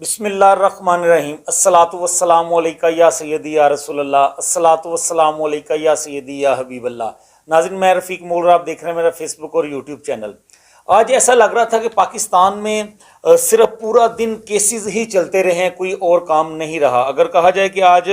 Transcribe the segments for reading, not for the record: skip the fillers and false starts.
بسم اللہ الرحمن الرحیم الصلاۃ والسلام علیکہ یا سیدی یا رسول اللہ الصلاۃ والسلام علیکہ یا سیدی یا حبیب اللہ۔ ناظرین، میں رفیق مول رہا، آپ دیکھ رہے ہیں میرا فیس بک اور یوٹیوب چینل۔ آج ایسا لگ رہا تھا کہ پاکستان میں صرف پورا دن کیسز ہی چلتے رہے، کوئی اور کام نہیں رہا۔ اگر کہا جائے کہ آج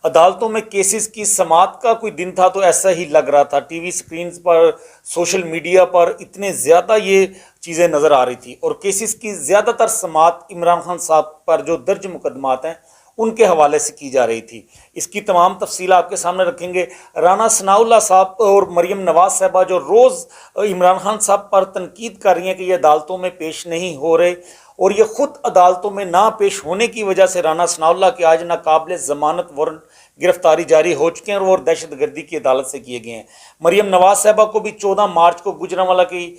عدالتوں میں کیسز کی سماعت کا کوئی دن تھا تو ایسا ہی لگ رہا تھا۔ ٹی وی سکرینز پر، سوشل میڈیا پر اتنے زیادہ یہ چیزیں نظر آ رہی تھی، اور کیسز کی زیادہ تر سماعت عمران خان صاحب پر جو درج مقدمات ہیں ان کے حوالے سے کی جا رہی تھی۔ اس کی تمام تفصیل آپ کے سامنے رکھیں گے۔ رانا ثناء اللہ صاحب اور مریم نواز صاحبہ جو روز عمران خان صاحب پر تنقید کر رہی ہیں کہ یہ عدالتوں میں پیش نہیں ہو رہے، اور یہ خود عدالتوں میں نہ پیش ہونے کی وجہ سے رانا ثناء اللہ کے آج ناقابل ضمانت وارنٹ گرفتاری جاری ہو چکے ہیں، اور وہ دہشت گردی کی عدالت سے کیے گئے ہیں۔ مریم نواز صاحبہ کو بھی 14 مارچ کو گجرانوالہ کی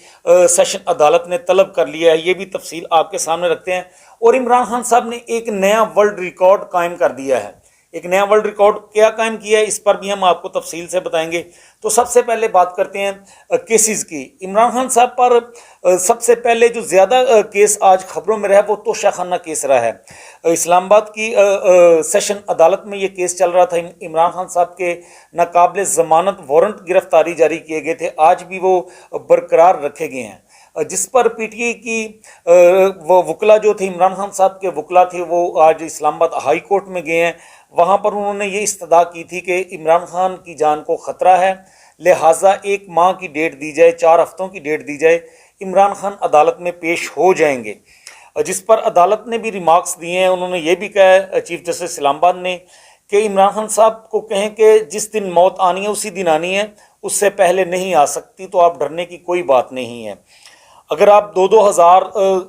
سیشن عدالت نے طلب کر لیا ہے، یہ بھی تفصیل آپ کے سامنے رکھتے ہیں۔ اور عمران خان صاحب نے ایک نیا ورلڈ ریکارڈ قائم کر دیا ہے۔ ایک نیا ورلڈ ریکارڈ کیا قائم کیا ہے، اس پر بھی ہم آپ کو تفصیل سے بتائیں گے۔ تو سب سے پہلے بات کرتے ہیں کیسز کی۔ عمران خان صاحب پر سب سے پہلے جو زیادہ کیس آج خبروں میں رہا وہ توشہ خانہ کیس رہا ہے۔ اسلام آباد کی سیشن عدالت میں یہ کیس چل رہا تھا۔ عمران خان صاحب کے ناقابل ضمانت وارنٹ گرفتاری جاری کیے گئے تھے، آج بھی وہ برقرار رکھے گئے ہیں، جس پر پی ٹی آئی کی وہ وکلا جو تھے، عمران خان صاحب کے وکلا تھے، وہ آج اسلام آباد ہائی کورٹ میں گئے ہیں۔ وہاں پر انہوں نے یہ استدعا کی تھی کہ عمران خان کی جان کو خطرہ ہے، لہٰذا 1 ماہ کی ڈیٹ دی جائے، 4 ہفتوں کی ڈیٹ دی جائے، عمران خان عدالت میں پیش ہو جائیں گے۔ جس پر عدالت نے بھی ریمارکس دیے ہیں۔ انہوں نے یہ بھی کہا ہے چیف جسٹس اسلام آباد نے کہ عمران خان صاحب کو کہیں کہ جس دن موت آنی ہے اسی دن آنی ہے، اس سے پہلے نہیں آ سکتی، تو آپ ڈرنے کی کوئی بات نہیں ہے۔ اگر آپ 2-2 ہزار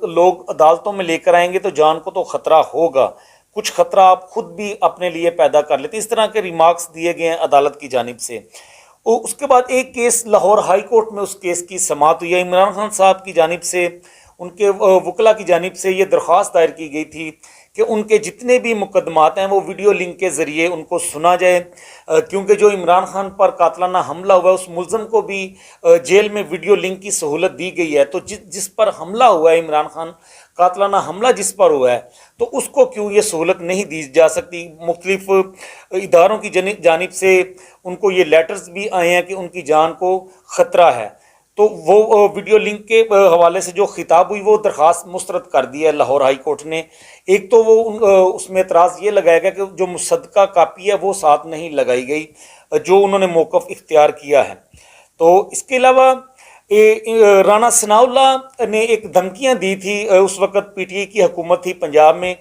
لوگ عدالتوں میں لے کر آئیں گے تو جان کو تو خطرہ ہوگا، کچھ خطرہ آپ خود بھی اپنے لیے پیدا کر لیتے۔ اس طرح کے ریمارکس دیے گئے ہیں عدالت کی جانب سے۔ اس کے بعد ایک کیس لاہور ہائی کورٹ میں اس کیس کی سماعت ہوئی ہے۔ عمران خان صاحب کی جانب سے، ان کے وکلا کی جانب سے یہ درخواست دائر کی گئی تھی کہ ان کے جتنے بھی مقدمات ہیں وہ ویڈیو لنک کے ذریعے ان کو سنا جائے، کیونکہ جو عمران خان پر قاتلانہ حملہ ہوا ہے اس ملزم کو بھی جیل میں ویڈیو لنک کی سہولت دی گئی ہے۔ تو جس پر حملہ ہوا ہے، عمران خان قاتلانہ حملہ جس پر ہوا ہے، تو اس کو کیوں یہ سہولت نہیں دی جا سکتی؟ مختلف اداروں کی جانب سے ان کو یہ لیٹرز بھی آئے ہیں کہ ان کی جان کو خطرہ ہے۔ تو وہ ویڈیو لنک کے حوالے سے جو خطاب ہوئی وہ درخواست مسترد کر دی ہے لاہور ہائی کورٹ نے۔ ایک تو وہ اس میں اعتراض یہ لگایا گیا کہ جو مصدقہ کاپی ہے وہ ساتھ نہیں لگائی گئی، جو انہوں نے موقف اختیار کیا ہے۔ تو اس کے علاوہ رانا ثناء اللہ نے ایک دھمکیاں دی تھی، اس وقت پی ٹی آئی کی حکومت تھی پنجاب میں،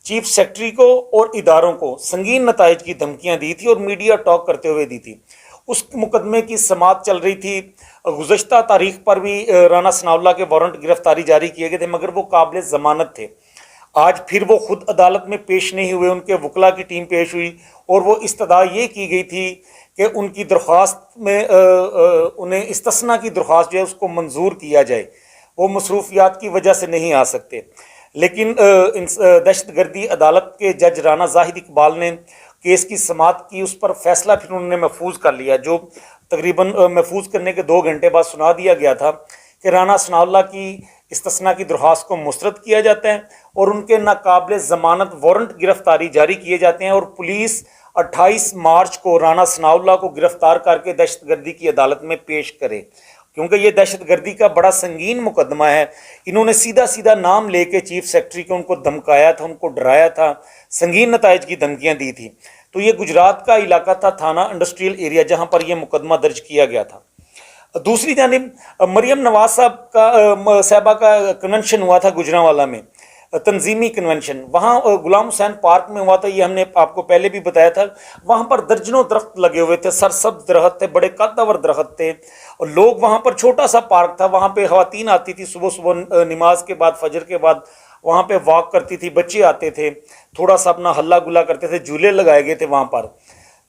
چیف سیکرٹری کو اور اداروں کو سنگین نتائج کی دھمکیاں دی تھی اور میڈیا ٹاک کرتے ہوئے دی تھی۔ اس مقدمے کی سماعت چل رہی تھی۔ گزشتہ تاریخ پر بھی رانا ثناء اللہ کے وارنٹ گرفتاری جاری کیے گئے تھے، مگر وہ قابل ضمانت تھے۔ آج پھر وہ خود عدالت میں پیش نہیں ہوئے، ان کے وکلا کی ٹیم پیش ہوئی، اور وہ استدعا یہ کی گئی تھی کہ ان کی درخواست میں انہیں استثناء کی درخواست جو ہے اس کو منظور کیا جائے، وہ مصروفیات کی وجہ سے نہیں آ سکتے۔ لیکن دہشت گردی عدالت کے جج رانا زاہد اقبال نے کیس کی سماعت کی، اس پر فیصلہ پھر انہوں نے محفوظ کر لیا، جو تقریباً محفوظ کرنے کے 2 گھنٹے بعد سنا دیا گیا تھا کہ رانا ثناء اللہ کی استثناء کی درخواست کو مسترد کیا جاتا ہے اور ان کے ناقابل ضمانت وارنٹ گرفتاری جاری کیے جاتے ہیں، اور پولیس 28 مارچ کو رانا ثناء اللہ کو گرفتار کر کے دہشت گردی کی عدالت میں پیش کرے، کیونکہ یہ دہشت گردی کا بڑا سنگین مقدمہ ہے۔ انہوں نے سیدھا نام لے کے چیف سیکرٹری کو ان کو دھمکایا تھا، ان کو ڈرایا تھا، سنگین نتائج کی دھمکیاں دی تھی۔ تو یہ گجرات کا علاقہ تھا، تھانہ انڈسٹریل ایریا، جہاں پر یہ مقدمہ درج کیا گیا تھا۔ دوسری جانب مریم نواز صاحبہ کا کنونشن ہوا تھا گجرانوالہ میں، تنظیمی کنونشن، وہاں غلام حسین پارک میں ہوا تھا، یہ ہم نے آپ کو پہلے بھی بتایا تھا۔ وہاں پر درجنوں درخت لگے ہوئے تھے، سرسبز درخت تھے، بڑے قدور درخت تھے، اور لوگ وہاں پر، چھوٹا سا پارک تھا، وہاں پہ خواتین آتی تھی صبح نماز کے بعد، فجر کے بعد وہاں پہ واک کرتی تھی، بچے آتے تھے، تھوڑا سا اپنا ہلا گلا کرتے تھے، جھولے لگائے گئے تھے وہاں پر۔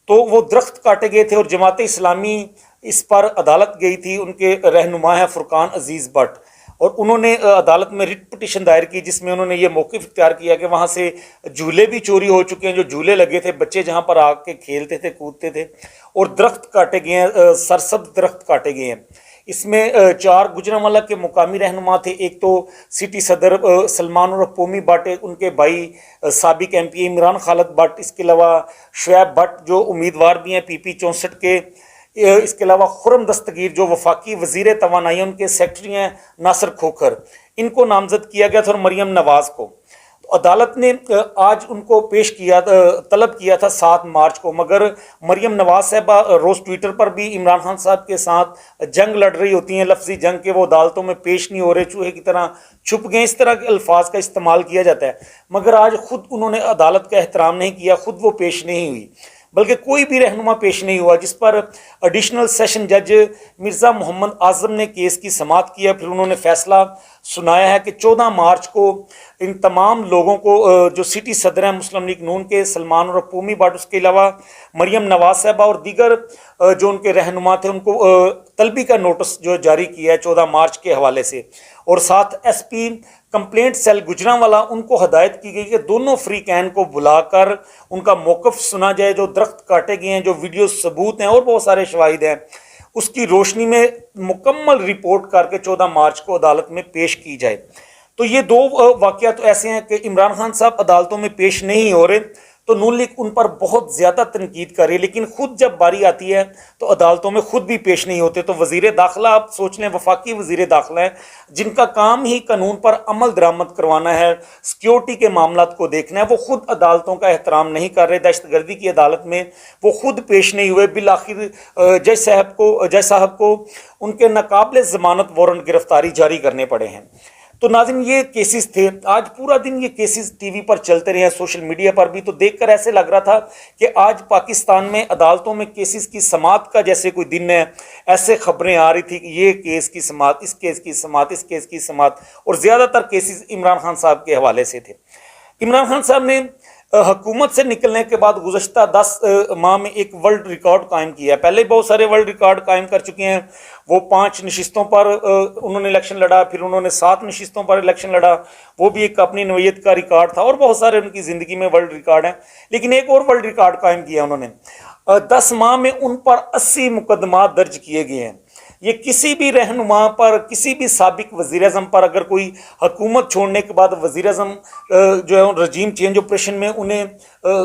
تو وہ درخت کاٹے گئے تھے، اور جماعت اسلامی اس پر عدالت گئی تھی، ان کے رہنما ہیں فرقان عزیز بٹ، اور انہوں نے عدالت میں ریٹ پٹیشن دائر کی، جس میں انہوں نے یہ موقف اختیار کیا کہ وہاں سے جھولے بھی چوری ہو چکے ہیں، جو جھولے لگے تھے، بچے جہاں پر آ کے کھیلتے تھے، کودتے تھے، اور درخت کاٹے گئے ہیں، سرسبز درخت کاٹے گئے ہیں۔ اس میں 4 گجرانوالہ کے مقامی رہنما تھے. ایک تو سٹی صدر سلمان الرحمی بٹ، ان کے بھائی سابق ایم پی عمران خالد بٹ، اس کے علاوہ شعیب بٹ جو امیدوار بھی ہیں PP 64 کے، اس کے علاوہ خرم دستگیر جو وفاقی وزیر توانائی ان کے سیکرٹری ہیں ناصر کھوکھر، ان کو نامزد کیا گیا تھا، اور مریم نواز کو. تو عدالت نے آج ان کو پیش کیا، طلب کیا تھا 7 مارچ کو، مگر مریم نواز صاحبہ روز ٹویٹر پر بھی عمران خان صاحب کے ساتھ جنگ لڑ رہی ہوتی ہیں، لفظی جنگ کے، وہ عدالتوں میں پیش نہیں ہو رہے، چوہے کی طرح چھپ گئے، اس طرح کے الفاظ کا استعمال کیا جاتا ہے. مگر آج خود انہوں نے عدالت کا احترام نہیں کیا، خود وہ پیش نہیں ہوئی، بلکہ کوئی بھی رہنما پیش نہیں ہوا، جس پر ایڈیشنل سیشن جج مرزا محمد اعظم نے کیس کی سماعت کیا. پھر انہوں نے فیصلہ سنایا ہے کہ 14 مارچ کو ان تمام لوگوں کو جو سٹی صدر ہیں مسلم لیگ نون کے سلمان الرحمی بٹ، اس کے علاوہ مریم نواز صاحبہ اور دیگر جو ان کے رہنما تھے، ان کو طلبی کا نوٹس جو جاری کیا ہے 14 مارچ کے حوالے سے، اور ساتھ SP کمپلینٹ سیل گجرانوالہ ان کو ہدایت کی گئی کہ دونوں فریقین کو بلا کر ان کا موقف سنا جائے، جو درخت کاٹے گئے ہیں، جو ویڈیو ثبوت ہیں اور بہت سارے شواہد ہیں، اس کی روشنی میں مکمل رپورٹ کر کے 14 مارچ کو عدالت میں پیش کی جائے. تو یہ 2 واقعات ایسے ہیں کہ عمران خان صاحب عدالتوں میں پیش نہیں ہو رہے، تو نون لیگ ان پر بہت زیادہ تنقید کر رہی ہے، لیکن خود جب باری آتی ہے تو عدالتوں میں خود بھی پیش نہیں ہوتے. تو وزیر داخلہ آپ سوچ لیں، وفاقی وزیر داخلہ ہیں جن کا کام ہی قانون پر عمل درآمد کروانا ہے، سیکیورٹی کے معاملات کو دیکھنا ہے، وہ خود عدالتوں کا احترام نہیں کر رہے. دہشت گردی کی عدالت میں وہ خود پیش نہیں ہوئے، بالآخر جج صاحب کو ان کے ناقابل ضمانت وارنٹ گرفتاری جاری کرنے پڑے ہیں. تو ناظرین، یہ کیسز تھے، آج پورا دن یہ کیسز ٹی وی پر چلتے رہے ہیں، سوشل میڈیا پر بھی، تو دیکھ کر ایسے لگ رہا تھا کہ آج پاکستان میں عدالتوں میں کیسز کی سماعت کا جیسے کوئی دن ہے. ایسے خبریں آ رہی تھی کہ یہ کیس کی سماعت، اس کیس کی سماعت، اس کیس کی سماعت، اور زیادہ تر کیسز عمران خان صاحب کے حوالے سے تھے. عمران خان صاحب نے حکومت سے نکلنے کے بعد گزشتہ 10 ماہ میں ایک ورلڈ ریکارڈ قائم کیا ہے. پہلے بہت سارے ورلڈ ریکارڈ قائم کر چکے ہیں. وہ 5 نشستوں پر انہوں نے الیکشن لڑا، پھر انہوں نے 7 نشستوں پر الیکشن لڑا، وہ بھی ایک اپنی نوعیت کا ریکارڈ تھا، اور بہت سارے ان کی زندگی میں ورلڈ ریکارڈ ہیں. لیکن ایک اور ورلڈ ریکارڈ قائم کیا انہوں نے، 10 ماہ میں ان پر 80 مقدمات درج کیے گئے ہیں. یہ کسی بھی رہنما پر، کسی بھی سابق وزیر اعظم پر، اگر کوئی حکومت چھوڑنے کے بعد وزیر اعظم جو ہے رجیم چینج آپریشن میں انہیں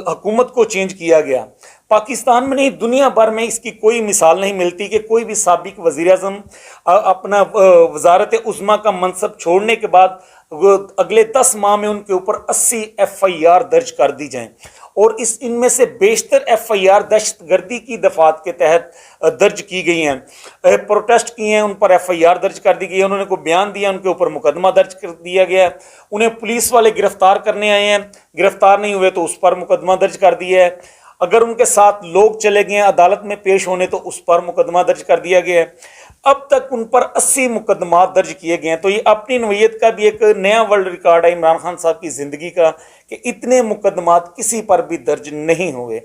حکومت کو چینج کیا گیا، پاکستان میں نہیں دنیا بھر میں اس کی کوئی مثال نہیں ملتی کہ کوئی بھی سابق وزیر اعظم اپنا وزارت عظمیٰ کا منصب چھوڑنے کے بعد اگلے 10 ماہ میں ان کے اوپر 80 FIR درج کر دی جائیں، اور ان میں سے بیشتر FIR دہشت گردی کی دفعات کے تحت درج کی گئی ہیں. پروٹیسٹ کیے ہیں، ان پر FIR درج کر دی گئی ہے، انہوں نے کوئی بیان دیا، ان کے اوپر مقدمہ درج کر دیا گیا ہے. انہیں پولیس والے گرفتار کرنے آئے ہیں، گرفتار نہیں ہوئے تو اس پر مقدمہ درج کر دیا ہے. اگر ان کے ساتھ لوگ چلے گئے ہیں عدالت میں پیش ہونے تو اس پر مقدمہ درج کر دیا گیا ہے. اب تک ان پر 80 مقدمات درج کیے گئے ہیں. تو یہ اپنی نوعیت کا بھی ایک نیا ورلڈ ریکارڈ ہے عمران خان صاحب کی زندگی کا کہ اتنے مقدمات کسی پر بھی درج نہیں ہوئے.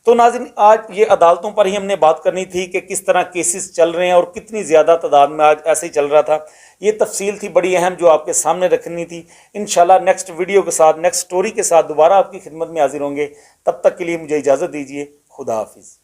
تو ناظرین، آج یہ عدالتوں پر ہی ہم نے بات کرنی تھی کہ کس طرح کیسز چل رہے ہیں اور کتنی زیادہ تعداد میں آج ایسے ہی چل رہا تھا. یہ تفصیل تھی بڑی اہم جو آپ کے سامنے رکھنی تھی. انشاءاللہ نیکسٹ ویڈیو کے ساتھ، نیکسٹ سٹوری کے ساتھ دوبارہ آپ کی خدمت میں حاضر ہوں گے. تب تک کے لیے مجھے اجازت دیجیے. خدا حافظ.